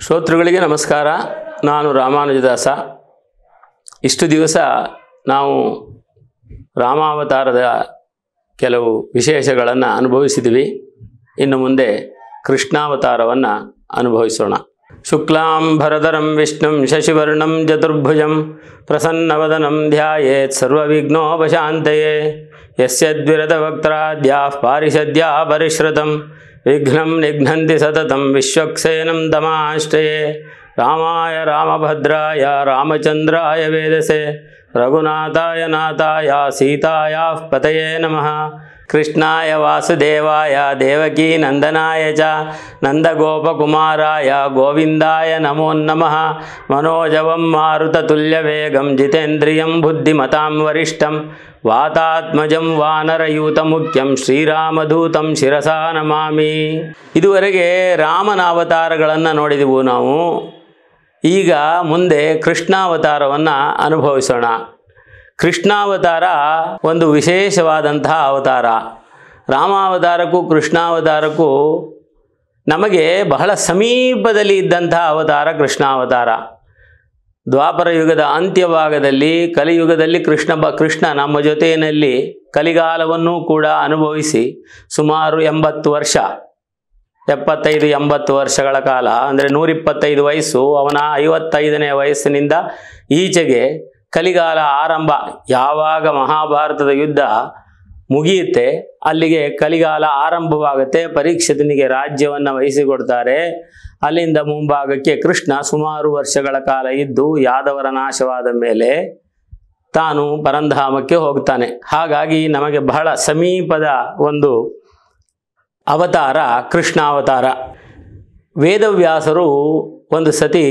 ಶ್ರೋತೃಗಳಿಗೆ ನಮಸ್ಕಾರ. ನಾನು ರಾಮಾನುಜದಾಸ. ಇಷ್ಟು ದಿವಸ ನಾವು ರಾಮಾವತಾರದ ಕೆಲವು ವಿಶೇಷಗಳನ್ನು ಅನುಭವಿಸಿದ್ವಿ. ಇನ್ನು ಮುಂದೆ ಕೃಷ್ಣಾವತಾರವನ್ನು ಅನುಭವಿಸೋಣ. ಶುಕ್ಲಾಂಬರಧರಂ ವಿಷ್ಣುಂ ಶಶಿವರ್ಣಂ ಚತುರ್ಭುಜಂ ಪ್ರಸನ್ನವದನಂ ಧ್ಯಾಯೇತ್ ಸರ್ವವಿಘ್ನೋಪಶಾಂತಯೇ. ಯಸ್ಯದ್ವಿರತವಕ್ತ್ರಾದ್ಯಾಃ ಪಾರಿಷದ್ಯಾ ಪರಿಶ್ರುತಂ ವಿಘ್ನಂ ನಿಘ್ನಂತಿ ಸತತಂ ವಿಶ್ವಕ್ಸೇನಂ ತಮಾಶ್ರಯೇ. ರಾಮಾಯ ರಾಮಭದ್ರಾಯ ರಾಮಚಂದ್ರಾಯ ವೇದಸೆ ರಘುನಾಥಾಯ ನಾಥಾಯ ಸೀತಾಯಾಃ ಪತಯೇ ನಮಃ. ಕೃಷ್ಣಾಯ ವಾಸುದೇವಾಯ ದೇವಕೀ ನಂದನಾಯ ಚ ನಂದಗೋಪಕುಮಾರಾಯ ಗೋವಿಂದಾಯ ನಮೋ ನಮಃ. ಮನೋಜವಂ ಮಾರುತತುಲ್ಯವೇಗಂ ಜಿತೇಂದ್ರಿಯಂ ಬುದ್ಧಿಮತಾಂ ವರಿಷ್ಠಂ ವಾತಾತ್ಮಜಂ ವಾನರಯೂತಮುಖ್ಯಂ ಶ್ರೀರಾಮದೂತಂ ಶಿರಸಾ ನಮಾಮಿ. ಇದುವರೆಗೆ ರಾಮನ ಅವತಾರಗಳನ್ನು ನೋಡಿದೆವು ನಾವು. ಈಗ ಮುಂದೆ ಕೃಷ್ಣಾವತಾರವನ್ನು ಅನುಭವಿಸೋಣ. ಕೃಷ್ಣಾವತಾರ ಒಂದು ವಿಶೇಷವಾದಂತಹ ಅವತಾರ. ರಾಮಾವತಾರಕ್ಕೂ ಕೃಷ್ಣಾವತಾರಕ್ಕೂ ನಮಗೆ ಬಹಳ ಸಮೀಪದಲ್ಲಿ ಇದ್ದಂತಹ ಅವತಾರ ಕೃಷ್ಣಾವತಾರ. ದ್ವಾಪರ ಯುಗದ ಅಂತ್ಯಭಾಗದಲ್ಲಿ ಕಲಿಯುಗದಲ್ಲಿ ಕೃಷ್ಣ ನಮ್ಮ ಜೊತೆಯಲ್ಲಿ ಕಲಿಗಾಲವನ್ನೂ ಕೂಡ ಅನುಭವಿಸಿ ಸುಮಾರು 80 ವರ್ಷ 75-80 ವರ್ಷಗಳ ಕಾಲ, ಅಂದರೆ 125 ವಯಸ್ಸು, ಅವನ 55ನೇ ವಯಸ್ಸಿನಿಂದ ಈಚೆಗೆ ಕಲಿಗಾಲ ಆರಂಭ. ಯಾವಾಗ ಮಹಾಭಾರತದ ಯುದ್ಧ ಮುಗಿಯುತ್ತೆ ಅಲ್ಲಿಗೆ ಕಲಿಗಾಲ ಆರಂಭವಾಗುತ್ತೆ. ಪರೀಕ್ಷಿತನಿಗೆ ರಾಜ್ಯವನ್ನು ವಹಿಸಿಕೊಡ್ತಾರೆ. ಅಲ್ಲಿಂದ ಮುಂಭಾಗಕ್ಕೆ ಕೃಷ್ಣ ಸುಮಾರು ವರ್ಷಗಳ ಕಾಲ ಇದ್ದು ಯಾದವರ ನಾಶವಾದ ಮೇಲೆ ತಾನು ಪರಂಧಾಮಕ್ಕೆ ಹೋಗ್ತಾನೆ. ಹಾಗಾಗಿ ನಮಗೆ ಬಹಳ ಸಮೀಪದ ಒಂದು ಅವತಾರ ಕೃಷ್ಣಾವತಾರ. ವೇದವ್ಯಾಸರು ಒಂದು ಸತಿ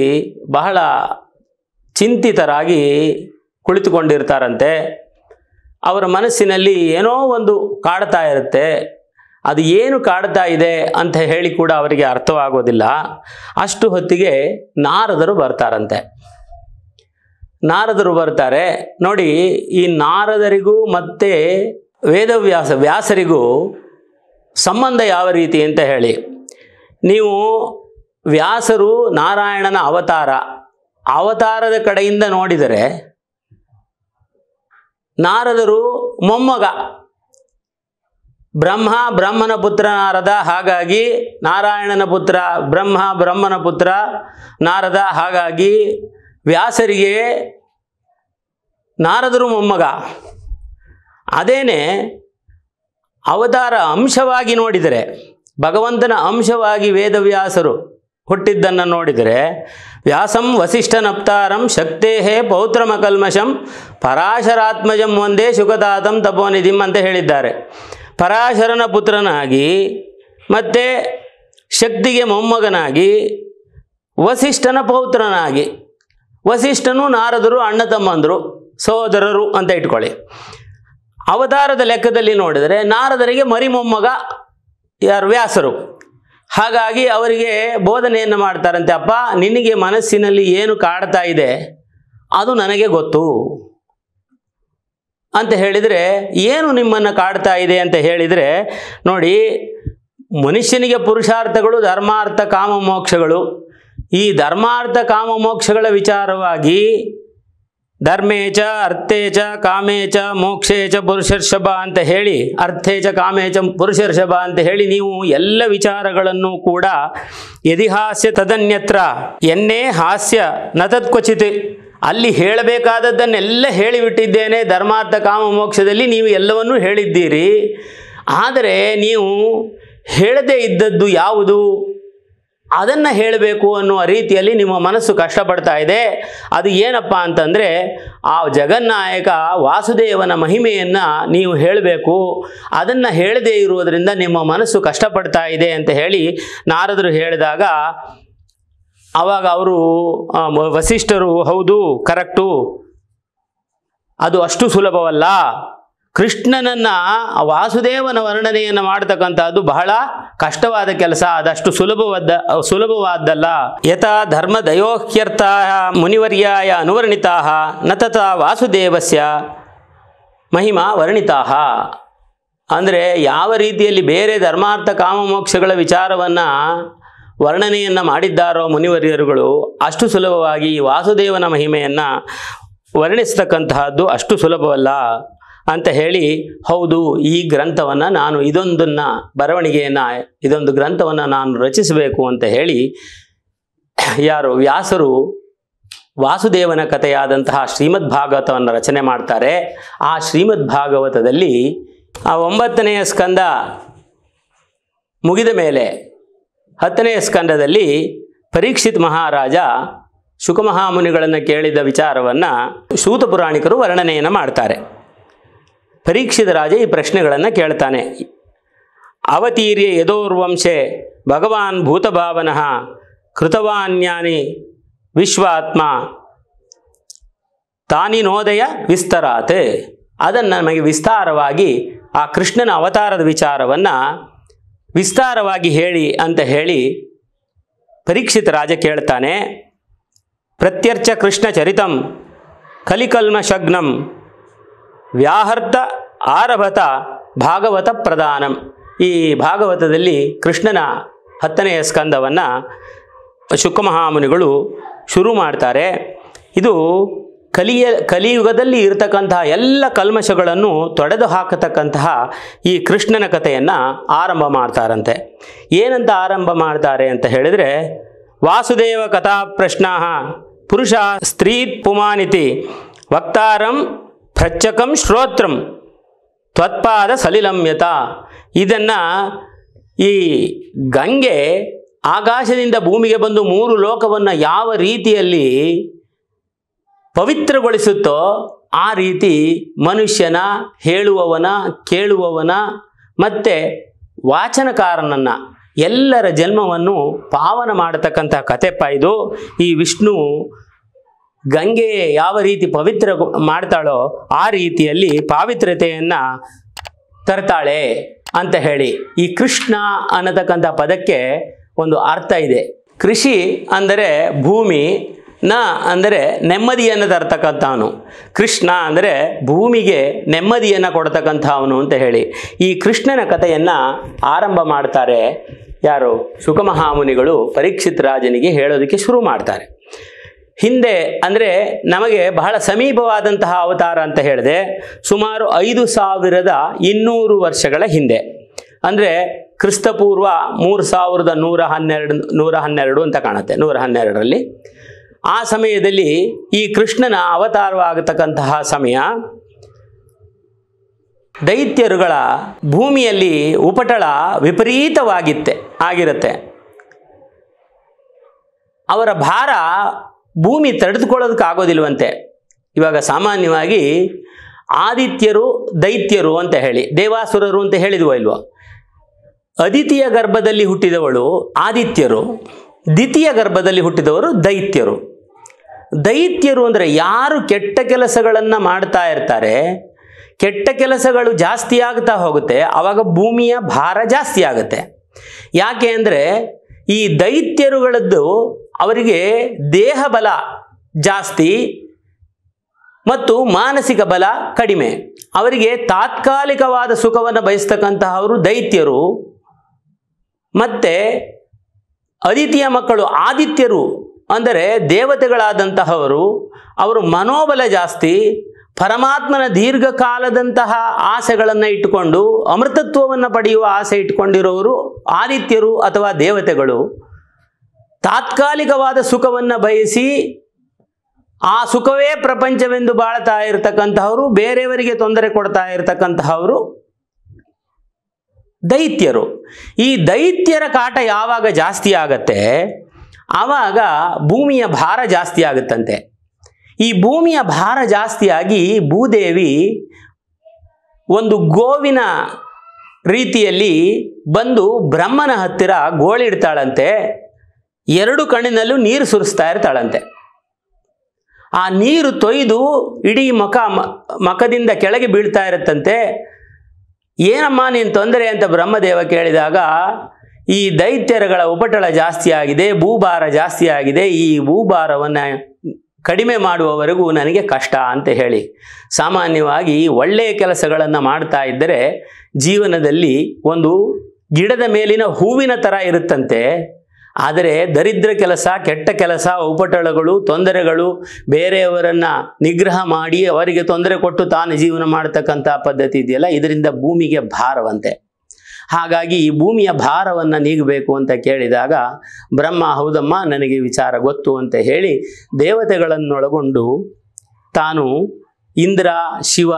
ಬಹಳ ಚಿಂತಿತರಾಗಿ ಕುಳಿತುಕೊಂಡಿರ್ತಾರಂತೆ. ಅವರ ಮನಸ್ಸಿನಲ್ಲಿ ಏನೋ ಒಂದು ಕಾಡ್ತಾ ಇರುತ್ತೆ. ಅದು ಏನು ಕಾಡ್ತಾ ಇದೆ ಅಂತ ಹೇಳಿ ಕೂಡ ಅವರಿಗೆ ಅರ್ಥವಾಗೋದಿಲ್ಲ. ಅಷ್ಟು ಹೊತ್ತಿಗೆ ನಾರದರು ಬರ್ತಾರಂತೆ. ನಾರದರು ಬರ್ತಾರೆ. ನೋಡಿ, ಈ ನಾರದರಿಗೂ ಮತ್ತು ವ್ಯಾಸರಿಗೂ ಸಂಬಂಧ ಯಾವ ರೀತಿ ಅಂತ ಹೇಳಿ. ನೀವು ವ್ಯಾಸರು ನಾರಾಯಣನ ಅವತಾರದ ಕಡೆಯಿಂದ ನೋಡಿದರೆ ನಾರದರು ಮೊಮ್ಮಗ. ಬ್ರಹ್ಮನ ಪುತ್ರ ನಾರದ, ಹಾಗಾಗಿ ನಾರಾಯಣನ ಪುತ್ರ ಬ್ರಹ್ಮನ ಪುತ್ರ ನಾರದ. ಹಾಗಾಗಿ ವ್ಯಾಸರಿಗೆ ನಾರದರು ಮೊಮ್ಮಗ. ಅದೇನೇ ಅವತಾರ ಅಂಶವಾಗಿ ನೋಡಿದರೆ, ಭಗವಂತನ ಅಂಶವಾಗಿ ವೇದವ್ಯಾಸರು ಹುಟ್ಟಿದ್ದನ್ನು ನೋಡಿದರೆ, ವ್ಯಾಸಂ ವಸಿಷ್ಠನಪ್ತಾರಂ ಶಕ್ತೇಹೇ ಪೌತ್ರಮಕಲ್ಮಷಂ ಪರಾಶರಾತ್ಮಜಂ ಒಂದೇ ಶುಕತಾತಂ ತಪೋನಿಧಿಂ ಅಂತ ಹೇಳಿದ್ದಾರೆ. ಪರಾಶರನ ಪುತ್ರನಾಗಿ ಮತ್ತು ಶಕ್ತಿಗೆ ಮೊಮ್ಮಗನಾಗಿ, ವಸಿಷ್ಠನ ಪೌತ್ರನಾಗಿ. ವಸಿಷ್ಠನು ನಾರದರು ಅಣ್ಣ ತಮ್ಮಂದರು, ಸಹೋದರರು ಅಂತ ಇಟ್ಕೊಳ್ಳಿ. ಅವತಾರದ ಲೆಕ್ಕದಲ್ಲಿ ನೋಡಿದರೆ ನಾರದರಿಗೆ ಮರಿ ಮೊಮ್ಮಗ ಯಾರು? ವ್ಯಾಸರು. ಹಾಗಾಗಿ ಅವರಿಗೆ ಬೋಧನೆಯನ್ನು ಮಾಡ್ತಾರಂತೆ. ಅಪ್ಪ, ನಿನಗೆ ಮನಸ್ಸಿನಲ್ಲಿ ಏನು ಕಾಡ್ತಾ ಇದೆ ಅದು ನನಗೆ ಗೊತ್ತು ಅಂತ ಹೇಳಿದರೆ, ಏನು ನಿಮ್ಮನ್ನು ಕಾಡ್ತಾ ಇದೆ ಅಂತ ಹೇಳಿದರೆ, ನೋಡಿ, ಮನುಷ್ಯನಿಗೆ ಪುರುಷಾರ್ಥಗಳು ಧರ್ಮಾರ್ಥ ಕಾಮ ಮೋಕ್ಷಗಳು. ಈ ಧರ್ಮಾರ್ಥ ಕಾಮ ಮೋಕ್ಷಗಳ ವಿಚಾರವಾಗಿ ಧರ್ಮೇಚ ಅರ್ಥೇಚ ಕಾಮೇಚ ಮೋಕ್ಷೇಚ ಪುರುಷರ್ಷಭ ಅಂತ ಹೇಳಿ, ಅರ್ಥೇಚ ಕಾಮೇಚ ಪುರುಷರ್ಷಭ ಅಂತ ಹೇಳಿ ನೀವು ಎಲ್ಲ ವಿಚಾರಗಳನ್ನು ಕೂಡ ಯದಿಹಾಸ್ಯ ತದನ್ಯತ್ರ ಎನ್ನೇ ಹಾಸ್ಯ ನ ತತ್ಕ್ವಚಿತ್, ಅಲ್ಲಿ ಹೇಳಬೇಕಾದದ್ದನ್ನೆಲ್ಲ ಹೇಳಿಬಿಟ್ಟಿದ್ದೇನೆ. ಧರ್ಮಾರ್ಥ ಕಾಮ ಮೋಕ್ಷದಲ್ಲಿ ನೀವು ಎಲ್ಲವನ್ನೂ ಹೇಳಿದ್ದೀರಿ. ಆದರೆ ನೀವು ಹೇಳದೇ ಇದ್ದದ್ದು ಯಾವುದು, ಅದನ್ನು ಹೇಳಬೇಕು ಅನ್ನುವ ರೀತಿಯಲ್ಲಿ ನಿಮ್ಮ ಮನಸ್ಸು ಕಷ್ಟಪಡ್ತಾ ಇದೆ. ಅದು ಏನಪ್ಪ ಅಂತಂದರೆ, ಆ ಜಗನ್ನಾಯಕ ವಾಸುದೇವನ ಮಹಿಮೆಯನ್ನು ನೀವು ಹೇಳಬೇಕು. ಅದನ್ನು ಹೇಳದೇ ಇರುವುದರಿಂದ ನಿಮ್ಮ ಮನಸ್ಸು ಕಷ್ಟಪಡ್ತಾ ಇದೆ ಅಂತ ಹೇಳಿ ನಾರದರು ಹೇಳಿದಾಗ, ಆವಾಗ ಅವರು ವಸಿಷ್ಠರು, ಹೌದು, ಕರೆಕ್ಟು, ಅದು ಅಷ್ಟು ಸುಲಭವಲ್ಲ. ಕೃಷ್ಣನನ್ನು ವಾಸುದೇವನ ವರ್ಣನೆಯನ್ನು ಮಾಡತಕ್ಕಂಥದ್ದು ಬಹಳ ಕಷ್ಟವಾದ ಕೆಲಸ. ಅದಷ್ಟು ಸುಲಭವಾದ್ದಲ್ಲ. ಯಥಾ ಧರ್ಮದಯೋಹ್ಯರ್ಥ ಮುನಿವರ್ಯಾಯ ಅನುವರ್ಣಿತಾ ನ ತಥಾ ವಾಸುದೇವಸ್ಯ ಮಹಿಮಾ ವರ್ಣಿತಾ. ಅಂದರೆ ಯಾವ ರೀತಿಯಲ್ಲಿ ಬೇರೆ ಧರ್ಮಾರ್ಥ ಕಾಮ ಮೋಕ್ಷಗಳ ವಿಚಾರವನ್ನು ವರ್ಣನೆಯನ್ನು ಮಾಡಿದ್ದಾರೋ ಮುನಿವರ್ಯರುಗಳು ಅಷ್ಟು ಸುಲಭವಾಗಿ ವಾಸುದೇವನ ಮಹಿಮೆಯನ್ನು ವರ್ಣಿಸ್ತಕ್ಕಂತಹದ್ದು ಅಷ್ಟು ಸುಲಭವಲ್ಲ ಅಂತ ಹೇಳಿ, ಹೌದು ಈ ಗ್ರಂಥವನ್ನು ನಾನು ಇದೊಂದು ಗ್ರಂಥವನ್ನು ನಾನು ರಚಿಸಬೇಕು ಅಂತ ಹೇಳಿ ಯಾರು ವ್ಯಾಸರು ವಾಸುದೇವನ ಕಥೆಯಾದಂತಹ ಶ್ರೀಮದ್ ಭಾಗವತವನ್ನು ರಚನೆ ಮಾಡ್ತಾರೆ. ಆ ಶ್ರೀಮದ್ ಭಾಗವತದಲ್ಲಿ ಆ 9ನೆಯ ಸ್ಕಂದ ಮುಗಿದ ಮೇಲೆ 10ನೆಯ ಸ್ಕಂದದಲ್ಲಿ ಪರೀಕ್ಷಿತ್ ಮಹಾರಾಜ ಶುಕಮಹಾಮುನಿಗಳನ್ನು ಕೇಳಿದ ವಿಚಾರವನ್ನು ಸೂತ ಪುರಾಣಿಕರು ವರ್ಣನೆಯನ್ನು ಮಾಡ್ತಾರೆ. ಪರೀಕ್ಷಿತ ರಾಜ ಈ ಪ್ರಶ್ನೆಗಳನ್ನು ಕೇಳ್ತಾನೆ. ಅವತೀರ್ಯ ಯದೋರ್ವಂಶೆ ಭಗವಾನ್ ಭೂತಭಾವನಃ ಕೃತವಾನ್ಯಾನಿ ವಿಶ್ವಾತ್ಮ ತಾನಿ ನೋದಯ ವಿಸ್ತರಾತ್. ಅದನ್ನು ನಮಗೆ ವಿಸ್ತಾರವಾಗಿ ಆ ಕೃಷ್ಣನ ಅವತಾರದ ವಿಚಾರವನ್ನು ವಿಸ್ತಾರವಾಗಿ ಹೇಳಿ ಅಂತ ಹೇಳಿ ಪರೀಕ್ಷಿತ ರಾಜ ಕೇಳ್ತಾನೆ. ಪ್ರತ್ಯರ್ಚ ಕೃಷ್ಣ ಚರಿತಂ ಕಲಿಕಲ್ಮಶಗ್ನಂ ವ್ಯಾಹರ್ತ ಆರಭತ ಭಾಗವತ ಪ್ರಧಾನಂ. ಈ ಭಾಗವತದಲ್ಲಿ ಕೃಷ್ಣನ 10ನೆಯ ಸ್ಕಂದವನ್ನು ಶುಕಮಹಾಮುನಿಗಳು ಶುರು ಮಾಡ್ತಾರೆ. ಇದು ಕಲಿಯುಗದಲ್ಲಿ ಇರತಕ್ಕಂತಹ ಎಲ್ಲ ಕಲ್ಮಶಗಳನ್ನು ತೊಡೆದು ಹಾಕತಕ್ಕಂತಹ ಈ ಕೃಷ್ಣನ ಕಥೆಯನ್ನು ಆರಂಭ ಮಾಡ್ತಾರಂತೆ. ಏನಂತ ಆರಂಭ ಮಾಡ್ತಾರೆ ಅಂತ ಹೇಳಿದರೆ, ವಾಸುದೇವ ಕಥಾ ಪ್ರಶ್ನಾ ಪುರುಷ ಸ್ತ್ರೀ ಪುಮಾನಿತಿ ವಕ್ತಾರಂ ಪ್ರಚಕಂ ಶ್ರೋತ್ರಂ ತ್ವತ್ಪಾದ ಸಲಿಲಂಯತ. ಇದನ್ನು ಈ ಗಂಗೆ ಆಕಾಶದಿಂದ ಭೂಮಿಗೆ ಬಂದು 3 ಲೋಕವನ್ನು ಯಾವ ರೀತಿಯಲ್ಲಿ ಪವಿತ್ರಗೊಳಿಸುತ್ತೋ ಆ ರೀತಿ ಮನುಷ್ಯನ, ಹೇಳುವವನ, ಕೇಳುವವನ ಮತ್ತು ವಾಚನಕಾರನನ್ನು ಎಲ್ಲರ ಜನ್ಮವನ್ನು ಪಾವನ ಮಾಡತಕ್ಕಂಥ ಕಥೆಪ್ಪ ಇದು. ಈ ವಿಷ್ಣು ಗಂಗೆ ಯಾವ ರೀತಿ ಪವಿತ್ರ ಮಾಡ್ತಾಳೋ ಆ ರೀತಿಯಲ್ಲಿ ಪಾವಿತ್ರತೆಯನ್ನು ತರ್ತಾಳೆ ಅಂತ ಹೇಳಿ, ಈ ಕೃಷ್ಣ ಅನ್ನತಕ್ಕಂಥ ಪದಕ್ಕೆ ಒಂದು ಅರ್ಥ ಇದೆ. ಕೃಷಿ ಅಂದರೆ ಭೂಮಿ, ನ ಅಂದರೆ ನೆಮ್ಮದಿಯನ್ನು ತರ್ತಕ್ಕಂಥವನು, ಕೃಷ್ಣ ಅಂದರೆ ಭೂಮಿಗೆ ನೆಮ್ಮದಿಯನ್ನು ಕೊಡ್ತಕ್ಕಂಥವನು ಅಂತ ಹೇಳಿ ಈ ಕೃಷ್ಣನ ಕಥೆಯನ್ನು ಆರಂಭ ಮಾಡ್ತಾರೆ. ಯಾರು? ಶುಕಮಹಾಮುನಿಗಳು ಪರೀಕ್ಷಿತ್ ರಾಜನಿಗೆ ಹೇಳೋದಕ್ಕೆ ಶುರು ಮಾಡ್ತಾರೆ. ಹಿಂದೆ ಅಂದರೆ ನಮಗೆ ಬಹಳ ಸಮೀಪವಾದಂತಹ ಅವತಾರ ಅಂತ ಹೇಳಿದೆ, ಸುಮಾರು 5200 ವರ್ಷಗಳ ಹಿಂದೆ, ಅಂದರೆ ಕ್ರಿಸ್ತಪೂರ್ವ 3112 ಅಂತ ಕಾಣುತ್ತೆ. 112ರಲ್ಲಿ ಆ ಸಮಯದಲ್ಲಿ ಈ ಕೃಷ್ಣನ ಅವತಾರವಾಗತಕ್ಕಂತಹ ಸಮಯ, ದೈತ್ಯರುಗಳ ಭೂಮಿಯಲ್ಲಿ ಉಪಟಳ ಆಗಿರುತ್ತೆ. ಅವರ ಭಾರ ಭೂಮಿ ತಡೆದುಕೊಳ್ಳೋದಕ್ಕಾಗೋದಿಲ್ವಂತೆ. ಇವಾಗ ಸಾಮಾನ್ಯವಾಗಿ ಆದಿತ್ಯರು ದೈತ್ಯರು ಅಂತ ಹೇಳಿ, ದೇವಾಸುರರು ಅಂತ ಹೇಳಿದ್ವೋ ಇಲ್ವೋ, ಅದಿತಿಯ ಗರ್ಭದಲ್ಲಿ ಹುಟ್ಟಿದವಳು ಆದಿತ್ಯರು, ದ್ವಿತೀಯ ಗರ್ಭದಲ್ಲಿ ಹುಟ್ಟಿದವರು ದೈತ್ಯರು. ದೈತ್ಯರು ಅಂದರೆ ಯಾರು ಕೆಟ್ಟ ಕೆಲಸಗಳನ್ನು ಮಾಡ್ತಾ ಇರ್ತಾರೆ, ಕೆಟ್ಟ ಕೆಲಸಗಳು ಜಾಸ್ತಿ ಆಗ್ತಾ ಹೋಗುತ್ತೆ, ಆವಾಗ ಭೂಮಿಯ ಭಾರ ಜಾಸ್ತಿ ಆಗುತ್ತೆ. ಯಾಕೆ ಅಂದರೆ ಈ ದೈತ್ಯರುಗಳದ್ದು ಅವರಿಗೆ ದೇಹ ಬಲ ಜಾಸ್ತಿ ಮತ್ತು ಮಾನಸಿಕ ಬಲ ಕಡಿಮೆ. ಅವರಿಗೆ ತಾತ್ಕಾಲಿಕವಾದ ಸುಖವನ್ನು ಬಯಸ್ತಕ್ಕಂತಹವರು ದೈತ್ಯರು. ಮತ್ತು ಅದಿತಿಯ ಮಕ್ಕಳು ಆದಿತ್ಯರು ಅಂದರೆ ದೇವತೆಗಳಾದಂತಹವರು, ಅವರು ಮನೋಬಲ ಜಾಸ್ತಿ, ಪರಮಾತ್ಮನ ದೀರ್ಘಕಾಲದಂತಹ ಆಸೆಗಳನ್ನು ಇಟ್ಟುಕೊಂಡು ಅಮೃತತ್ವವನ್ನು ಪಡೆಯುವ ಆಸೆ ಇಟ್ಕೊಂಡಿರೋರು ಆದಿತ್ಯರು ಅಥವಾ ದೇವತೆಗಳು. ತಾತ್ಕಾಲಿಕವಾದ ಸುಖವನ್ನು ಬಯಸಿ ಆ ಸುಖವೇ ಪ್ರಪಂಚವೆಂದು ಬಾಳ್ತಾ ಇರತಕ್ಕಂತಹವರು, ಬೇರೆಯವರಿಗೆ ತೊಂದರೆ ಕೊಡ್ತಾ ಇರತಕ್ಕಂತಹವರು ದೈತ್ಯರು. ಈ ದೈತ್ಯರ ಕಾಟ ಯಾವಾಗ ಜಾಸ್ತಿ ಆಗತ್ತೆ ಆವಾಗ ಭೂಮಿಯ ಭಾರ ಜಾಸ್ತಿ ಆಗುತ್ತಂತೆ. ಈ ಭೂಮಿಯ ಭಾರ ಜಾಸ್ತಿಯಾಗಿ ಭೂದೇವಿ ಒಂದು ಗೋವಿನ ರೀತಿಯಲ್ಲಿ ಬಂದು ಬ್ರಹ್ಮನ ಹತ್ತಿರ ಗೋಳಿಡ್ತಾಳಂತೆ. 2 ಕಣ್ಣಿನಲ್ಲೂ ನೀರು ಸುರಿಸ್ತಾ ಇರ್ತಾಳಂತೆ. ಆ ನೀರು ತೊಯ್ದು ಇಡೀ ಮಖದಿಂದ ಕೆಳಗೆ ಬೀಳ್ತಾ ಇರುತ್ತಂತೆ. ಏನಮ್ಮ ನೀನು ತೊಂದರೆ ಅಂತ ಬ್ರಹ್ಮದೇವ ಕೇಳಿದಾಗ, ಈ ದೈತ್ಯರುಗಳ ಉಪಟಳ ಜಾಸ್ತಿ ಆಗಿದೆ, ಭೂಭಾರ ಜಾಸ್ತಿ ಆಗಿದೆ, ಈ ಭೂಭಾರವನ್ನು ಕಡಿಮೆ ಮಾಡುವವರೆಗೂ ನನಗೆ ಕಷ್ಟ ಅಂತ ಹೇಳಿ. ಸಾಮಾನ್ಯವಾಗಿ ಒಳ್ಳೆಯ ಕೆಲಸಗಳನ್ನು ಮಾಡ್ತಾ ಇದ್ದರೆ ಜೀವನದಲ್ಲಿ ಒಂದು ಗಿಡದ ಮೇಲಿನ ಹೂವಿನ ಥರ ಇರುತ್ತಂತೆ. ಆದರೆ ದರಿದ್ರ ಕೆಲಸ, ಕೆಟ್ಟ ಕೆಲಸ, ಉಪಟಳಗಳು, ತೊಂದರೆಗಳು, ಬೇರೆಯವರನ್ನು ನಿಗ್ರಹ ಮಾಡಿ ಅವರಿಗೆ ತೊಂದರೆ ಕೊಟ್ಟು ತಾನು ಜೀವನ ಮಾಡತಕ್ಕಂಥ ಪದ್ಧತಿ ಇದೆಯಲ್ಲ, ಇದರಿಂದ ಭೂಮಿಗೆ ಭಾರವಂತೆ. ಹಾಗಾಗಿ ಈ ಭೂಮಿಯ ಭಾರವನ್ನು ನೀಗಬೇಕು ಅಂತ ಕೇಳಿದಾಗ ಬ್ರಹ್ಮ ಹೌದಮ್ಮ ನನಗೆ ವಿಚಾರ ಗೊತ್ತು ಅಂತ ಹೇಳಿ ದೇವತೆಗಳನ್ನೊಳಗೊಂಡು ತಾನು ಇಂದ್ರ, ಶಿವ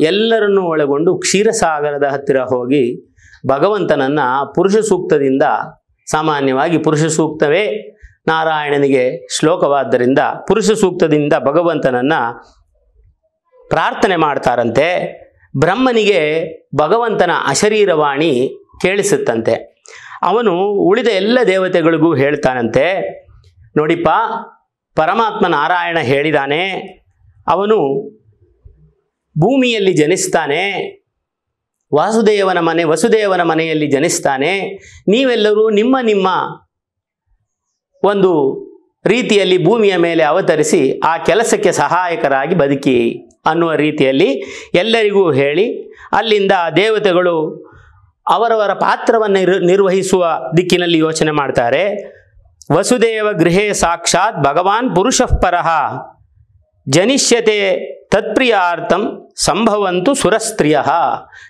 ಎಲ್ಲರನ್ನೂ ಒಳಗೊಂಡು ಕ್ಷೀರಸಾಗರದ ಹತ್ತಿರ ಹೋಗಿ ಭಗವಂತನನ್ನು ಪುರುಷ ಸೂಕ್ತದಿಂದ, ಸಾಮಾನ್ಯವಾಗಿ ಪುರುಷ ಸೂಕ್ತವೇ ನಾರಾಯಣನಿಗೆ ಶ್ಲೋಕವಾದ್ದರಿಂದ ಪುರುಷ ಸೂಕ್ತದಿಂದ ಭಗವಂತನನ್ನು ಪ್ರಾರ್ಥನೆ ಮಾಡ್ತಾರಂತೆ. ಬ್ರಹ್ಮನಿಗೆ ಭಗವಂತನ ಅಶರೀರವಾಣಿ ಕೇಳಿಸುತ್ತಂತೆ. ಅವನು ಉಳಿದ ಎಲ್ಲ ದೇವತೆಗಳಿಗೂ ಹೇಳ್ತಾನಂತೆ, ನೋಡಿಪ್ಪ, ಪರಮಾತ್ಮ ನಾರಾಯಣ ಹೇಳಿದಾನೆ, ಅವನು ಭೂಮಿಯಲ್ಲಿ ಜನಿಸ್ತಾನೆ, ವಸುದೇವನ ಮನೆಯಲ್ಲಿ ಜನಿಸ್ತಾನೆ. ನೀವೆಲ್ಲರೂ ನಿಮ್ಮ ನಿಮ್ಮ ಒಂದು ರೀತಿಯಲ್ಲಿ ಭೂಮಿಯ ಮೇಲೆ ಅವತರಿಸಿ ಆ ಕೆಲಸಕ್ಕೆ ಸಹಾಯಕರಾಗಿ ಬದುಕಿ ಅನ್ನುವ ರೀತಿಯಲ್ಲಿ ಎಲ್ಲರಿಗೂ ಹೇಳಿ, ಅಲ್ಲಿಂದ ದೇವತೆಗಳು ಅವರವರ ಪಾತ್ರವನ್ನು ನಿರ್ವಹಿಸುವ ದಿಕ್ಕಿನಲ್ಲಿ ಯೋಚನೆ ಮಾಡ್ತಾರೆ. ವಸುದೇವ ಗೃಹೇ ಸಾಕ್ಷಾತ್ ಭಗವಾನ್ ಪುರುಷಃ ಪರಃ ಜನಿಷ್ಯತೆ ತತ್ಪ್ರಿಯಾರ್ಥಂ ಸಂಭವಂತು ಸುರಸ್ತ್ರೀಯ.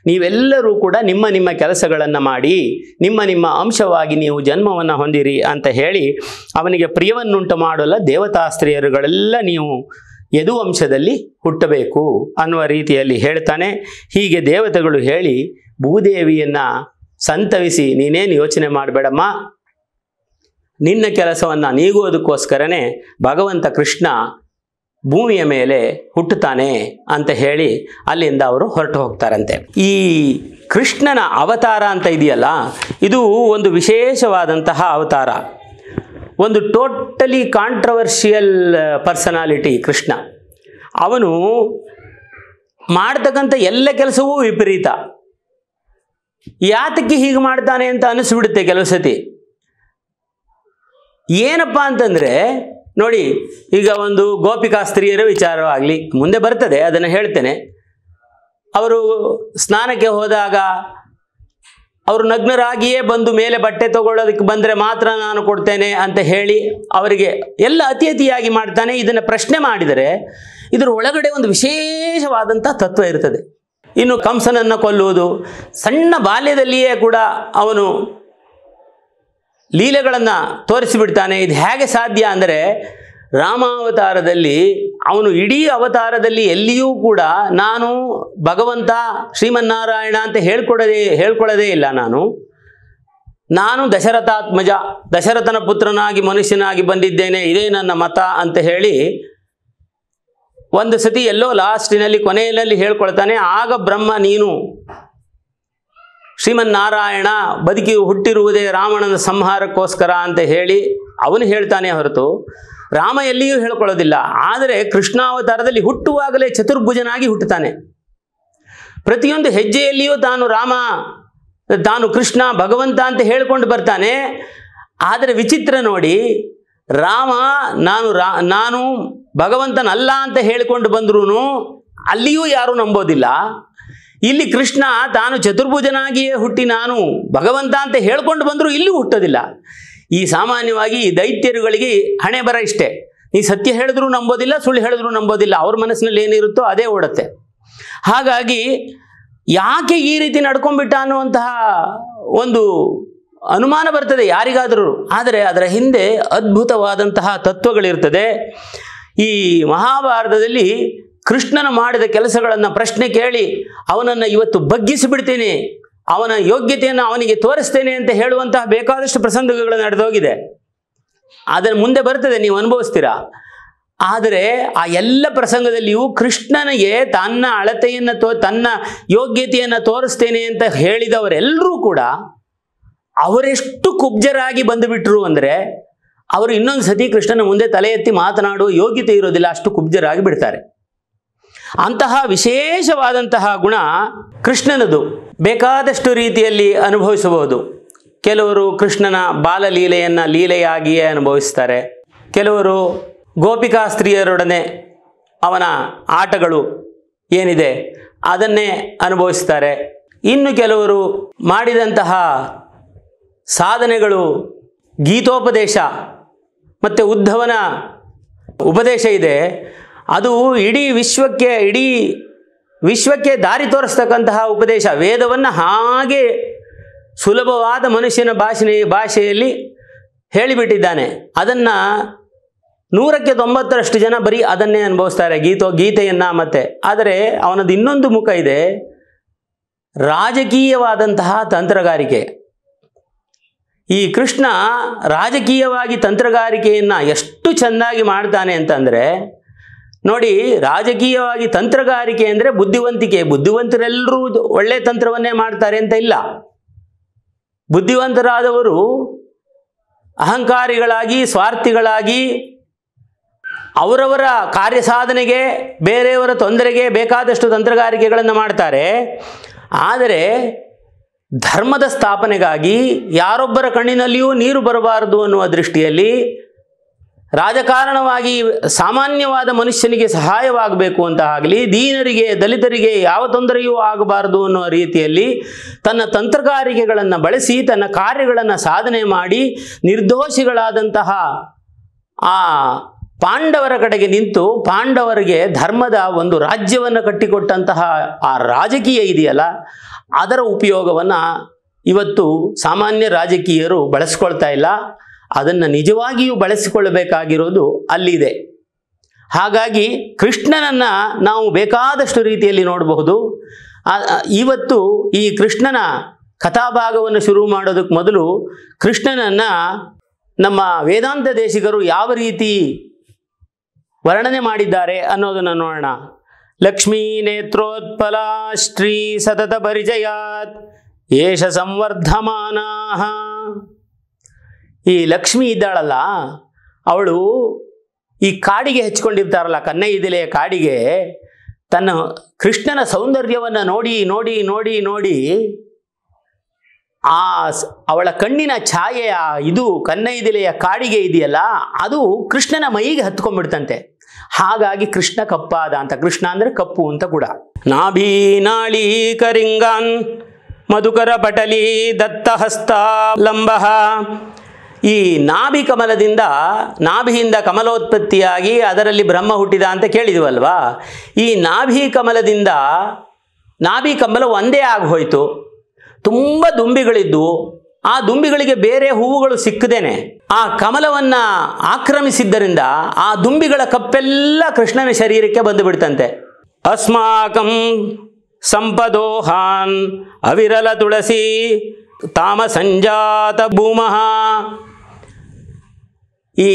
ನೀವೆಲ್ಲರೂ ಕೂಡ ನಿಮ್ಮ ನಿಮ್ಮ ಕೆಲಸಗಳನ್ನು ಮಾಡಿ ನಿಮ್ಮ ನಿಮ್ಮ ಅಂಶವಾಗಿ ನೀವು ಜನ್ಮವನ್ನು ಹೊಂದಿರಿ ಅಂತ ಹೇಳಿ ಅವನಿಗೆ ಪ್ರಿಯವನ್ನುಂಟು ಮಾಡಲು ದೇವತಾ ಸ್ತ್ರೀಯರುಗಳೆಲ್ಲ ನೀವು ಯದುವಂಶದಲ್ಲಿ ಹುಟ್ಟಬೇಕು ಅನ್ನುವ ರೀತಿಯಲ್ಲಿ ಹೇಳ್ತಾನೆ. ಹೀಗೆ ದೇವತೆಗಳು ಹೇಳಿ ಭೂದೇವಿಯನ್ನು ಸಂತವಿಸಿ, ನೀನೇನು ಯೋಚನೆ ಮಾಡಬೇಡಮ್ಮ, ನಿನ್ನ ಕೆಲಸವನ್ನು ನೀಗುವುದಕ್ಕೋಸ್ಕರನೇ ಭಗವಂತ ಕೃಷ್ಣ ಭೂಮಿಯ ಮೇಲೆ ಹುಟ್ಟುತ್ತಾನೆ ಅಂತ ಹೇಳಿ ಅಲ್ಲಿಂದ ಅವರು ಹೊರಟು ಹೋಗ್ತಾರಂತೆ. ಈ ಕೃಷ್ಣನ ಅವತಾರ ಅಂತ ಇದೆಯಲ್ಲ, ಇದು ಒಂದು ವಿಶೇಷವಾದಂತಹ ಅವತಾರ. ಒಂದು ಟೋಟಲಿ ಕಾಂಟ್ರವರ್ಷಿಯಲ್ ಪರ್ಸನಾಲಿಟಿ ಕೃಷ್ಣ. ಅವನು ಮಾಡ್ತಕ್ಕಂಥ ಎಲ್ಲ ಕೆಲಸವೂ ವಿಪರೀತ. ಯಾತಕ್ಕೆ ಹೀಗೆ ಮಾಡ್ತಾನೆ ಅಂತ ಅನಿಸ್ಬಿಡುತ್ತೆ ಕೆಲವು ಸತಿ. ಏನಪ್ಪ ಅಂತಂದರೆ ನೋಡಿ, ಈಗ ಒಂದು ಗೋಪಿಕಾ ಸ್ತ್ರೀಯರ ವಿಚಾರವಾಗಲಿ ಮುಂದೆ ಬರ್ತದೆ, ಅದನ್ನು ಹೇಳ್ತೇನೆ. ಅವರು ಸ್ನಾನಕ್ಕೆ ಹೋದಾಗ ಅವರು ನಗ್ನರಾಗಿಯೇ ಬಂದು ಮೇಲೆ ಬಟ್ಟೆ ತಗೊಳ್ಳೋದಕ್ಕೆ ಬಂದರೆ ಮಾತ್ರ ನಾನು ಕೊಡ್ತೇನೆ ಅಂತ ಹೇಳಿ ಅವರಿಗೆ ಎಲ್ಲ ಅತಿಯಾಗಿ ಮಾಡ್ತಾನೆ. ಇದನ್ನು ಪ್ರಶ್ನೆ ಮಾಡಿದರೆ ಇದರ ಒಳಗಡೆ ಒಂದು ವಿಶೇಷವಾದಂಥ ತತ್ವ ಇರ್ತದೆ. ಇನ್ನು ಕಂಸನನ್ನು ಕೊಲ್ಲುವುದು, ಸಣ್ಣ ಬಾಲ್ಯದಲ್ಲಿಯೇ ಕೂಡ ಅವನು ಲೀಲೆಗಳನ್ನು ತೋರಿಸಿಬಿಡ್ತಾನೆ. ಇದು ಹೇಗೆ ಸಾಧ್ಯ ಅಂದರೆ, ರಾಮಾವತಾರದಲ್ಲಿ ಅವನು ಇಡೀ ಅವತಾರದಲ್ಲಿ ಎಲ್ಲಿಯೂ ಕೂಡ ನಾನು ಭಗವಂತ ಶ್ರೀಮನ್ನಾರಾಯಣ ಅಂತ ಹೇಳ್ಕೊಳ್ಳೋದೇ ಇಲ್ಲ. ನಾನು ದಶರಥಾತ್ಮಜ, ದಶರಥನ ಪುತ್ರನಾಗಿ ಮನುಷ್ಯನಾಗಿ ಬಂದಿದ್ದೇನೆ, ಇದೇ ನನ್ನ ಮತ ಅಂತ ಹೇಳಿ ಒಂದು ಸತಿ ಎಲ್ಲೋ ಲಾಸ್ಟಿನಲ್ಲಿ ಕೊನೆಯಲ್ಲಿ ಹೇಳ್ಕೊಳ್ತಾನೆ. ಆಗ ಬ್ರಹ್ಮ ನೀನು ಶ್ರೀಮನ್ನಾರಾಯಣ ಬದುಕಿ ಹುಟ್ಟಿರುವುದೇ ರಾವಣನ ಸಂಹಾರಕ್ಕೋಸ್ಕರ ಅಂತ ಹೇಳಿ ಅವನು ಹೇಳ್ತಾನೆ ಹೊರತು ರಾಮ ಎಲ್ಲಿಯೂ ಹೇಳ್ಕೊಳ್ಳೋದಿಲ್ಲ. ಆದರೆ ಕೃಷ್ಣಾವತಾರದಲ್ಲಿ ಹುಟ್ಟುವಾಗಲೇ ಚತುರ್ಭುಜನಾಗಿ ಹುಟ್ಟುತ್ತಾನೆ. ಪ್ರತಿಯೊಂದು ಹೆಜ್ಜೆಯಲ್ಲಿಯೂ ತಾನು ಕೃಷ್ಣ ಭಗವಂತ ಅಂತ ಹೇಳ್ಕೊಂಡು ಬರ್ತಾನೆ. ಆದರೆ ವಿಚಿತ್ರ ನೋಡಿ, ರಾಮ ನಾನು ಭಗವಂತನಲ್ಲ ಅಂತ ಹೇಳಿಕೊಂಡು ಬಂದ್ರೂ ಅಲ್ಲಿಯೂ ಯಾರೂ ನಂಬೋದಿಲ್ಲ. ಇಲ್ಲಿ ಕೃಷ್ಣ ತಾನು ಚತುರ್ಭುಜನಾಗಿಯೇ ಹುಟ್ಟಿ ನಾನು ಭಗವಂತ ಅಂತ ಹೇಳ್ಕೊಂಡು ಬಂದರೂ ಇಲ್ಲೂ ಹುಟ್ಟೋದಿಲ್ಲ. ಈ ಸಾಮಾನ್ಯವಾಗಿ ದೈತ್ಯರುಗಳಿಗೆ ಹಣೆ ಬರ ಇಷ್ಟೇ. ನೀ ಸತ್ಯ ಹೇಳಿದ್ರೂ ನಂಬೋದಿಲ್ಲ, ಸುಳ್ಳು ಹೇಳಿದ್ರೂ ನಂಬೋದಿಲ್ಲ. ಅವ್ರ ಮನಸ್ಸಿನಲ್ಲಿ ಏನಿರುತ್ತೋ ಅದೇ ಓಡುತ್ತೆ. ಹಾಗಾಗಿ ಯಾಕೆ ಈ ರೀತಿ ನಡ್ಕೊಂಡ್ಬಿಟ್ಟ ಅನ್ನುವಂತಹ ಒಂದು ಅನುಮಾನ ಬರ್ತದೆ ಯಾರಿಗಾದರೂ. ಆದರೆ ಅದರ ಹಿಂದೆ ಅದ್ಭುತವಾದಂತಹ ತತ್ವಗಳಿರ್ತದೆ. ಈ ಮಹಾಭಾರತದಲ್ಲಿ ಕೃಷ್ಣನ ಮಾಡಿದ ಕೆಲಸಗಳನ್ನು ಪ್ರಶ್ನೆ ಕೇಳಿ ಅವನನ್ನು ಇವತ್ತು ಬಗ್ಗಿಸಿಬಿಡ್ತೀನಿ, ಅವನ ಯೋಗ್ಯತೆಯನ್ನು ಅವನಿಗೆ ತೋರಿಸ್ತೇನೆ ಅಂತ ಹೇಳುವಂತಹ ಬೇಕಾದಷ್ಟು ಪ್ರಸಂಗಗಳು ನಡೆದೋಗಿದೆ. ಅದರ ಮುಂದೆ ಬರ್ತದೆ, ನೀವು ಅನುಭವಿಸ್ತೀರಾ. ಆದರೆ ಆ ಎಲ್ಲ ಪ್ರಸಂಗದಲ್ಲಿಯೂ ಕೃಷ್ಣನಿಗೆ ತನ್ನ ಅಳತೆಯನ್ನು ತನ್ನ ಯೋಗ್ಯತೆಯನ್ನು ತೋರಿಸ್ತೇನೆ ಅಂತ ಹೇಳಿದವರೆಲ್ಲರೂ ಕೂಡ ಅವರೆಷ್ಟು ಕುಬ್ಜರಾಗಿ ಬಂದುಬಿಟ್ರು ಅಂದರೆ, ಅವರು ಇನ್ನೊಂದು ಸತಿ ಕೃಷ್ಣನ ಮುಂದೆ ತಲೆ ಎತ್ತಿ ಮಾತನಾಡುವ ಯೋಗ್ಯತೆ ಇರೋದಿಲ್ಲ, ಅಷ್ಟು ಕುಬ್ಜರಾಗಿ ಬಿಡ್ತಾರೆ. ಅಂತಹ ವಿಶೇಷವಾದಂತಹ ಗುಣ ಕೃಷ್ಣನದು. ಬೇಕಾದಷ್ಟು ರೀತಿಯಲ್ಲಿ ಅನುಭವಿಸಬಹುದು. ಕೆಲವರು ಕೃಷ್ಣನ ಬಾಲಲೀಲೆಯನ್ನು ಲೀಲೆಯಾಗಿಯೇ ಅನುಭವಿಸ್ತಾರೆ. ಕೆಲವರು ಗೋಪಿಕಾ ಸ್ತ್ರೀಯರೊಡನೆ ಅವನ ಆಟಗಳು ಏನಿದೆ ಅದನ್ನೇ ಅನುಭವಿಸ್ತಾರೆ. ಇನ್ನು ಕೆಲವರು ಮಾಡಿದಂತಹ ಸಾಧನೆಗಳು ಗೀತೋಪದೇಶ ಮತ್ತು ಉದ್ಧವನ ಉಪದೇಶ ಇದೆ, ಅದು ಇಡೀ ವಿಶ್ವಕ್ಕೆ ದಾರಿ ತೋರಿಸ್ತಕ್ಕಂತಹ ಉಪದೇಶ. ವೇದವನ್ನು ಹಾಗೆ ಸುಲಭವಾದ ಮನುಷ್ಯನ ಭಾಷೆಯಲ್ಲಿ ಹೇಳಿಬಿಟ್ಟಿದ್ದಾನೆ. ಅದನ್ನು 100ಕ್ಕೆ 90ರಷ್ಟು ಜನ ಬರೀ ಅದನ್ನೇ ಅನುಭವಿಸ್ತಾರೆ, ಗೀತೆಯನ್ನು. ಮತ್ತೆ ಆದರೆ ಅವನದು ಇನ್ನೊಂದು ಮುಖ ಇದೆ, ರಾಜಕೀಯವಾದಂತಹ ತಂತ್ರಗಾರಿಕೆ. ಈ ಕೃಷ್ಣ ರಾಜಕೀಯವಾಗಿ ತಂತ್ರಗಾರಿಕೆಯನ್ನು ಎಷ್ಟು ಚೆನ್ನಾಗಿ ಮಾಡ್ತಾನೆ ಅಂತಂದರೆ, ನೋಡಿ, ರಾಜಕೀಯವಾಗಿ ತಂತ್ರಗಾರಿಕೆ ಅಂದರೆ ಬುದ್ಧಿವಂತಿಕೆ. ಬುದ್ಧಿವಂತರೆಲ್ಲರೂ ಒಳ್ಳೆಯ ತಂತ್ರವನ್ನೇ ಮಾಡ್ತಾರೆ ಅಂತ ಇಲ್ಲ. ಬುದ್ಧಿವಂತರಾದವರು ಅಹಂಕಾರಿಗಳಾಗಿ, ಸ್ವಾರ್ಥಿಗಳಾಗಿ, ಅವರವರ ಕಾರ್ಯಸಾಧನೆಗೆ, ಬೇರೆಯವರ ತೊಂದರೆಗೆ ಬೇಕಾದಷ್ಟು ತಂತ್ರಗಾರಿಕೆಗಳನ್ನು ಮಾಡ್ತಾರೆ. ಆದರೆ ಧರ್ಮದ ಸ್ಥಾಪನೆಗಾಗಿ, ಯಾರೊಬ್ಬರ ಕಣ್ಣಿನಲ್ಲಿಯೂ ನೀರು ಬರಬಾರದು ಅನ್ನುವ ದೃಷ್ಟಿಯಲ್ಲಿ, ರಾಜಕಾರಣವಾಗಿ ಸಾಮಾನ್ಯವಾದ ಮನುಷ್ಯನಿಗೆ ಸಹಾಯವಾಗಬೇಕು ಅಂತ ಆಗಲಿ, ದೀನರಿಗೆ, ದಲಿತರಿಗೆ ಯಾವ ತೊಂದರೆಯೂ ಆಗಬಾರದು ಅನ್ನುವ ರೀತಿಯಲ್ಲಿ ತನ್ನ ತಂತ್ರಗಾರಿಕೆಗಳನ್ನು ಬಳಸಿ ತನ್ನ ಕಾರ್ಯಗಳನ್ನು ಸಾಧನೆ ಮಾಡಿ ನಿರ್ದೋಷಿಗಳಾದಂತಹ ಆ ಪಾಂಡವರ ಕಡೆಗೆ ನಿಂತು ಪಾಂಡವರಿಗೆ ಧರ್ಮದ ಒಂದು ರಾಜ್ಯವನ್ನು ಕಟ್ಟಿಕೊಟ್ಟಂತಹ ಆ ರಾಜಕೀಯ ಇದೆಯಲ್ಲ, ಅದರ ಉಪಯೋಗವನ್ನು ಇವತ್ತು ಸಾಮಾನ್ಯ ರಾಜಕೀಯರು ಬಳಸ್ಕೊಳ್ತಾ ಇಲ್ಲ. ಅದನ್ನು ನಿಜವಾಗಿಯೂ ಬಳಸಿಕೊಳ್ಳಬೇಕಾಗಿರೋದು ಅಲ್ಲಿದೆ. ಹಾಗಾಗಿ ಕೃಷ್ಣನನ್ನು ನಾವು ಬೇಕಾದಷ್ಟು ರೀತಿಯಲ್ಲಿ ನೋಡಬಹುದು. ಇವತ್ತು ಈ ಕೃಷ್ಣನ ಕಥಾಭಾಗವನ್ನು ಶುರು ಮಾಡೋದಕ್ಕೆ ಮೊದಲು ಕೃಷ್ಣನನ್ನು ನಮ್ಮ ವೇದಾಂತ ದೇಶಿಗರು ಯಾವ ರೀತಿ ವರ್ಣನೆ ಮಾಡಿದ್ದಾರೆ ಅನ್ನೋದನ್ನು ನೋಡೋಣ. ಲಕ್ಷ್ಮೀ ನೇತ್ರೋತ್ಪಲ ಶ್ರೀ ಸತತ ಪರಿಚಯಾತ್ ಏಷ ಸಂವರ್ಧಮಾನಃ. ಈ ಲಕ್ಷ್ಮಿ ಇದ್ದಾಳಲ್ಲ, ಅವಳು ಈ ಕಾಡಿಗೆ ಹೆಚ್ಕೊಂಡಿರ್ತಾರಲ್ಲ, ಕನ್ನೈದಿಲೆಯ ಕಾಡಿಗೆ, ತನ್ನ ಕೃಷ್ಣನ ಸೌಂದರ್ಯವನ್ನು ನೋಡಿ ನೋಡಿ ನೋಡಿ ನೋಡಿ ಅವಳ ಕಣ್ಣಿನ ಛಾಯೆಯ ಇದು ಕನ್ನೈದಿಲೆಯ ಕಾಡಿಗೆ ಇದೆಯಲ್ಲ, ಅದು ಕೃಷ್ಣನ ಮೈಗೆ ಹತ್ಕೊಂಡ್ಬಿಡ್ತಂತೆ. ಹಾಗಾಗಿ ಕೃಷ್ಣ ಕಪ್ಪಾದ ಅಂತ. ಕೃಷ್ಣ ಅಂದರೆ ಕಪ್ಪು ಅಂತ ಕೂಡ. ನಾಭಿ ನಾಳಿ ಕರಿಂಗಾನ್ ಮಧುಕರ ಪಟಲಿ ದತ್ತಹಸ್ತ ಲಂಬಃ. ಈ ನಾಭಿ ಕಮಲದಿಂದ, ನಾಭಿಯಿಂದ ಕಮಲೋತ್ಪತ್ತಿಯಾಗಿ ಅದರಲ್ಲಿ ಬ್ರಹ್ಮ ಹುಟ್ಟಿದ ಅಂತ ಕೇಳಿದ್ವಲ್ವಾ. ಈ ನಾಭಿ ಕಮಲದಿಂದ, ನಾಭಿ ಕಮಲ ಒಂದೇ ಆಗೋಯ್ತು. ತುಂಬ ದುಂಬಿಗಳಿದ್ವು. ಆ ದುಂಬಿಗಳಿಗೆ ಬೇರೆ ಹೂವುಗಳು ಸಿಕ್ಕದೇನೆ ಆ ಕಮಲವನ್ನು ಆಕ್ರಮಿಸಿದ್ದರಿಂದ ಆ ದುಂಬಿಗಳ ಕಪ್ಪೆಲ್ಲ ಕೃಷ್ಣನ ಶರೀರಕ್ಕೆ ಬಂದು ಬಿಡ್ತಂತೆ. ಅಸ್ಮಾಕಂ ಸಂಪದೋಹಾನ್ ಅವಿರಲ ತುಳಸಿ ತಾಮ ಸಂಜಾತ ಭೂಮಃ. ಈ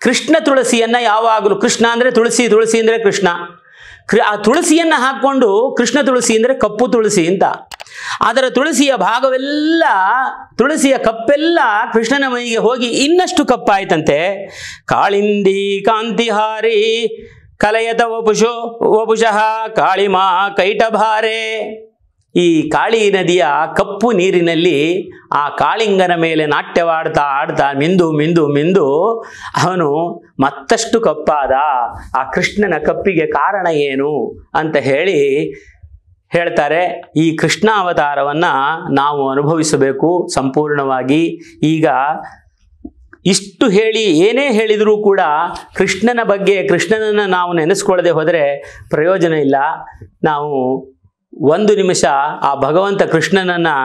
ಕೃಷ್ಣ ತುಳಸಿಯನ್ನು ಯಾವಾಗಲೂ, ಕೃಷ್ಣ ಅಂದರೆ ತುಳಸಿ, ತುಳಸಿ ಅಂದರೆ ಕೃಷ್ಣ, ಆ ತುಳಸಿಯನ್ನು ಹಾಕ್ಕೊಂಡು ಕೃಷ್ಣ ತುಳಸಿ ಅಂದರೆ ಕಪ್ಪು ತುಳಸಿ ಅಂತ. ಅದರ ತುಳಸಿಯ ಭಾಗವೆಲ್ಲ, ತುಳಸಿಯ ಕಪ್ಪೆಲ್ಲ ಕೃಷ್ಣನ ಮೈಗೆ ಹೋಗಿ ಇನ್ನಷ್ಟು ಕಪ್ಪಾಯ್ತಂತೆ. ಕಾಳಿಂದಿ ಕಾಂತಿಹಾರಿ ಕಲಯತ ವಪುಷಃ ಕಾಳಿಮಾ ಕೈಟಭಾರೆ. ಈ ಕಾಳಿ ನದಿಯ ಕಪ್ಪು ನೀರಿನಲ್ಲಿ ಆ ಕಾಳಿಂಗನ ಮೇಲೆ ನಾಟ್ಯವಾಡ್ತಾ ಆಡ್ತಾ ಮಿಂದು ಮಿಂದು ಮಿಂದು ಅವನು ಮತ್ತಷ್ಟು ಕಪ್ಪಾದ. ಆ ಕೃಷ್ಣನ ಕಪ್ಪಿಗೆ ಕಾರಣ ಏನು ಅಂತ ಹೇಳ್ತಾರೆ. ಈ ಕೃಷ್ಣ ಅವತಾರವನ್ನು ನಾವು ಅನುಭವಿಸಬೇಕು ಸಂಪೂರ್ಣವಾಗಿ. ಈಗ ಇಷ್ಟು ಹೇಳಿ ಏನೇ ಹೇಳಿದರೂ ಕೂಡ ಕೃಷ್ಣನ ಬಗ್ಗೆ, ಕೃಷ್ಣನನ್ನು ನಾವು ನೆನೆಸ್ಕೊಳ್ಳದೆ ಹೋದರೆ ಪ್ರಯೋಜನ ಇಲ್ಲ. ನಾವು ಒಂದು ನಿಮಿಷ ಆ ಭಗವಂತ ಕೃಷ್ಣನನ್ನು,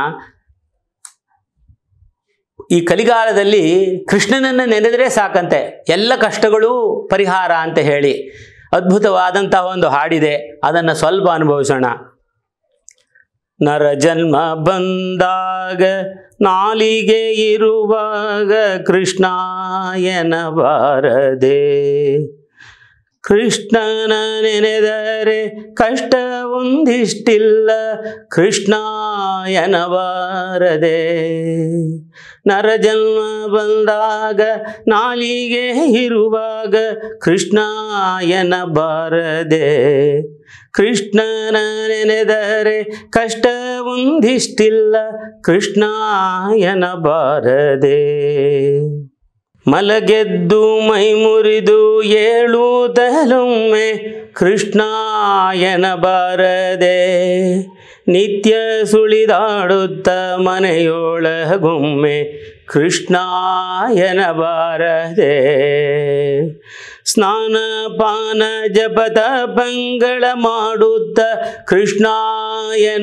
ಈ ಕಲಿಗಾಲದಲ್ಲಿ ಕೃಷ್ಣನನ್ನು ನೆನೆದರೆ ಸಾಕಂತೆ ಎಲ್ಲ ಕಷ್ಟಗಳು ಪರಿಹಾರ ಅಂತ ಹೇಳಿ ಅದ್ಭುತವಾದಂತಹ ಒಂದು ಹಾಡಿದೆ. ಅದನ್ನು ಸ್ವಲ್ಪ ಅನುಭವಿಸೋಣ. ನರ ಜನ್ಮ ಬಂದಾಗ ನಾಲಿಗೆ ಇರುವಾಗ ಕೃಷ್ಣಾಯನಬಾರದೆ. ಕೃಷ್ಣನ ನೆನೆದರೆ ಕಷ್ಟ ಒಂದಿಷ್ಟಿಲ್ಲ ಕೃಷ್ಣಾಯನಬಾರದೆ. ನರ ಜನ್ಮ ಬಂದಾಗ ನಾಲಿಗೆ ಇರುವಾಗ ಕೃಷ್ಣಾಯನಬಾರದೆ. ಕೃಷ್ಣನ ನೆನೆದರೆ ಕಷ್ಟ ಒಂದಿಷ್ಟಿಲ್ಲ ಕೃಷ್ಣಾಯನಬಾರದೆ. ಮಲಗೆದ್ದು ಮೈ ಮುರಿದು ಏಳುತ್ತಲೊಮ್ಮೆ ಕೃಷ್ಣಾಯನಬಾರದೆ. ನಿತ್ಯ ಸುಳಿದಾಡುತ್ತ ಮನೆಯೊಳಗೊಮ್ಮೆ ಕೃಷ್ಣಾಯನಬಾರದೆ. ಸ್ನಾನ ಪಾನ ಜಪದ ಪಂಗಳ ಮಾಡುತ್ತ ಕೃಷ್ಣಾಯನಬಾರದೆ.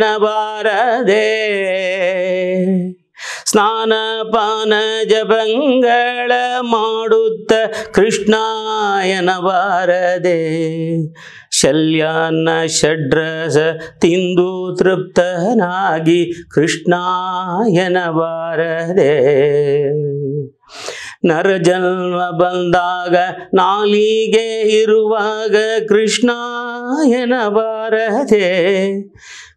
ಸ್ನಾನ ಪಾನ ಜಪಂಗಳ ಮಾಡುತ್ತ ಕೃಷ್ಣಾಯನಬಾರದೆ. ಶಲ್ಯಾನ್ನ ಷಡ್ರಸ ತಿಂದು ತೃಪ್ತನಾಗಿ ಕೃಷ್ಣಾಯನಬಾರದೆ. ನರಜನ್ಮ ಬಂದಾಗ ನಾಲಿಗೆ ಇರುವಾಗ ಕೃಷ್ಣಾಯನಬಾರದೆ.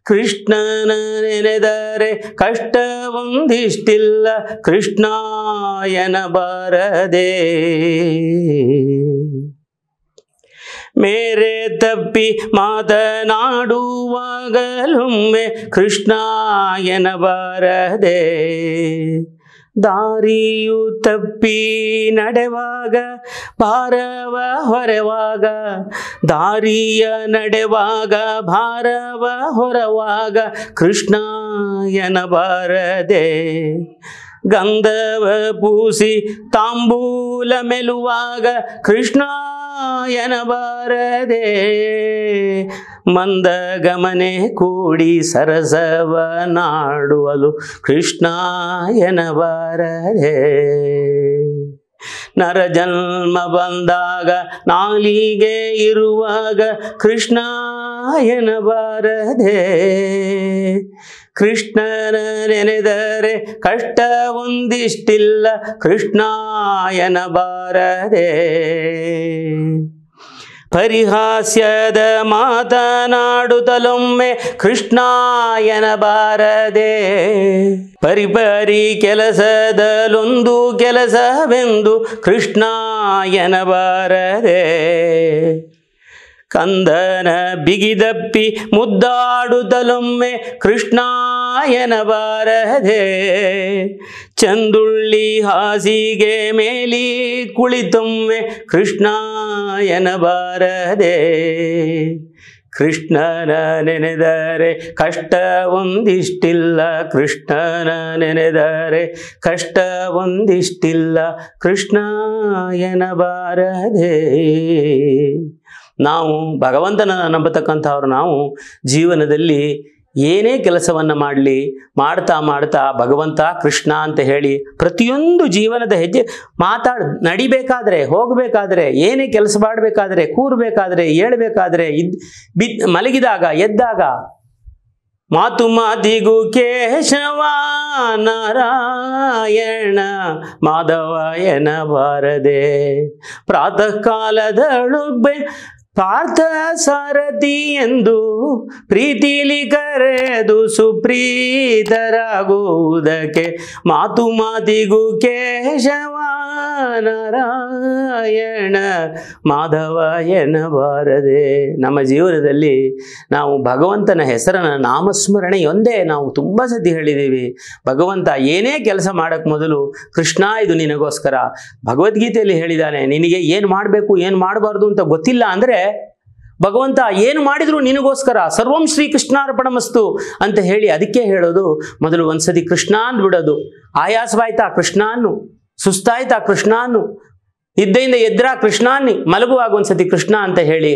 ಕೃಷ್ಣನ ನೆನೆದರೆ ಕಷ್ಟ ಒಂದಿಷ್ಟಿಲ್ಲ ಕೃಷ್ಣಾಯನಬಾರದೆ. ಮೇರೆ ತಪ್ಪಿ ಮಾತನಾಡುವಾಗಲೊಮ್ಮೆ ಕೃಷ್ಣಾಯನಬಾರದೆ. ದಾರಿಯು ತಪ್ಪಿ ನಡೆವಾಗ ಭಾರವ ಹೊರೆವಾಗ, ದಾರಿಯ ನಡೆವಾಗ ಭಾರವ ಹೊರವಾಗ ಕೃಷ್ಣಾಯನಬಾರದೆ. ಗಂಧವ ಪೂಸಿ ತಾಂಬೂಲ ಮೆಲುವಾಗ ಕೃಷ್ಣಾಯನಬಾರದೆ. ಮಂದಗಮನೆ ಕೂಡಿ ಸರಸವ ನಾಡುವಲು ಕೃಷ್ಣಾಯನಬಾರದೆ. ನರಜನ್ಮ ಬಂದಾಗ ನಾಲಿಗೆ ಇರುವಾಗ ಕೃಷ್ಣಾಯನಬಾರದೆ. ಕೃಷ್ಣನ ನೆನೆದರೆ ಕಷ್ಟ ಒಂದಿಷ್ಟಿಲ್ಲ ಕೃಷ್ಣಾಯನಬಾರದೆ. ಪರಿಹಾಸ್ಯದ ಮಾತನಾಡುತ್ತಲೊಮ್ಮೆ ಕೃಷ್ಣಾಯನಬಾರದೆ. ಪರಿಪರಿ ಕೆಲಸದಲ್ಲೊಂದು ಕೆಲಸವೆಂದು ಕೃಷ್ಣಾಯನಬಾರದೆ. ಕಂದನ ಬಿಗಿದಪ್ಪಿ ಮುದ್ದಾಡುತ್ತಲೊಮ್ಮೆ ಕೃಷ್ಣಾಯನಬಾರದೆ. ಚಂದುಳ್ಳಿ ಹಾಸಿಗೆ ಮೇಲಿ ಕುಳಿತೊಮ್ಮೆ ಕೃಷ್ಣಾಯನಬಾರದೆ. ಕೃಷ್ಣನ ನೆನೆದರೆ ಕಷ್ಟ ಒಂದಿಷ್ಟಿಲ್ಲ ಕೃಷ್ಣನ ನೆನೆದರೆ ಕಷ್ಟ ಒಂದಿಷ್ಟಿಲ್ಲ ಕೃಷ್ಣಾಯನಬಾರದೆ. ನಾವು ಭಗವಂತನನ್ನು ನಂಬತಕ್ಕಂಥವ್ರು ನಾವು ಜೀವನದಲ್ಲಿ ಏನೇ ಕೆಲಸವನ್ನು ಮಾಡಲಿ ಮಾಡ್ತಾ ಭಗವಂತ ಕೃಷ್ಣ ಅಂತ ಹೇಳಿ ಪ್ರತಿಯೊಂದು ಜೀವನದ ಹೆಜ್ಜೆ ನಡಿಬೇಕಾದ್ರೆ ಹೋಗಬೇಕಾದ್ರೆ ಏನೇ ಕೆಲಸ ಮಾಡಬೇಕಾದ್ರೆ ಕೂರಬೇಕಾದ್ರೆ ಏಳಬೇಕಾದ್ರೆ ಮಲಗಿದಾಗ ಎದ್ದಾಗ ಮಾತು ಮಾತಿಗೂ ಕೇಶವ ನಾರಾಯಣ ಮಾಧವ ಎನ್ನಬಾರದೆ. ಪ್ರಾತಃ ಕಾಲದಳು ಪಾರ್ಥ ಸಾರಥಿ ಎಂದು ಪ್ರೀತಿಲಿ ಕರೆದು ಸುಪ್ರೀತರಾಗುವುದಕ್ಕೆ ಮಾತು ಮಾತಿಗೂ ಕೇಶವ ನಾರಾಯಣ ಮಾಧವ ಎನ್ನಬಾರದೆ. ನಮ್ಮ ಜೀವನದಲ್ಲಿ ನಾವು ಭಗವಂತನ ಹೆಸರನ್ನು ನಾಮಸ್ಮರಣೆಯೊಂದೇ ನಾವು ತುಂಬ ಸತಿ ಹೇಳಿದ್ದೀವಿ. ಭಗವಂತ ಏನೇ ಕೆಲಸ ಮಾಡೋಕ್ಕೆ ಮೊದಲು ಕೃಷ್ಣ ಇದು ನಿನಗೋಸ್ಕರ. ಭಗವದ್ಗೀತೆಯಲ್ಲಿ ಹೇಳಿದ್ದಾನೆ, ನಿನಗೆ ಏನು ಮಾಡಬೇಕು ಏನು ಮಾಡಬಾರ್ದು ಅಂತ ಗೊತ್ತಿಲ್ಲ ಅಂದರೆ ಭಗವಂತ ಏನು ಮಾಡಿದ್ರು ನಿನಗೋಸ್ಕರ, ಸರ್ವಂ ಶ್ರೀ ಕೃಷ್ಣಾರ್ಪಣಮಸ್ತು ಅಂತ ಹೇಳಿ ಅದಕ್ಕೆ ಹೇಳೋದು ಮೊದಲು ಒಂದ್ಸತಿ ಕೃಷ್ಣ ಅಂದ್ಬಿಡೋದು. ಆಯಾಸವಾಯ್ತಾ ಕೃಷ್ಣಾನ್ನು, ಸುಸ್ತಾಯ್ತಾ ಕೃಷ್ಣಾನ್ನು, ನಿದ್ದೆಯಿಂದ ಎದ್ರಾ ಕೃಷ್ಣಾನ್ನಿ, ಮಲಗುವಾಗ ಒಂದ್ಸತಿ ಕೃಷ್ಣ ಅಂತ ಹೇಳಿ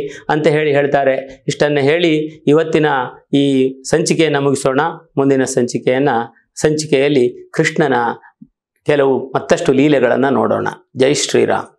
ಹೇಳ್ತಾರೆ. ಇಷ್ಟನ್ನು ಹೇಳಿ ಇವತ್ತಿನ ಈ ಸಂಚಿಕೆಯನ್ನು ಮುಗಿಸೋಣ. ಮುಂದಿನ ಸಂಚಿಕೆಯಲ್ಲಿ ಕೃಷ್ಣನ ಕೆಲವು ಮತ್ತಷ್ಟು ಲೀಲೆಗಳನ್ನು ನೋಡೋಣ. ಜೈ ಶ್ರೀರಾಮ್.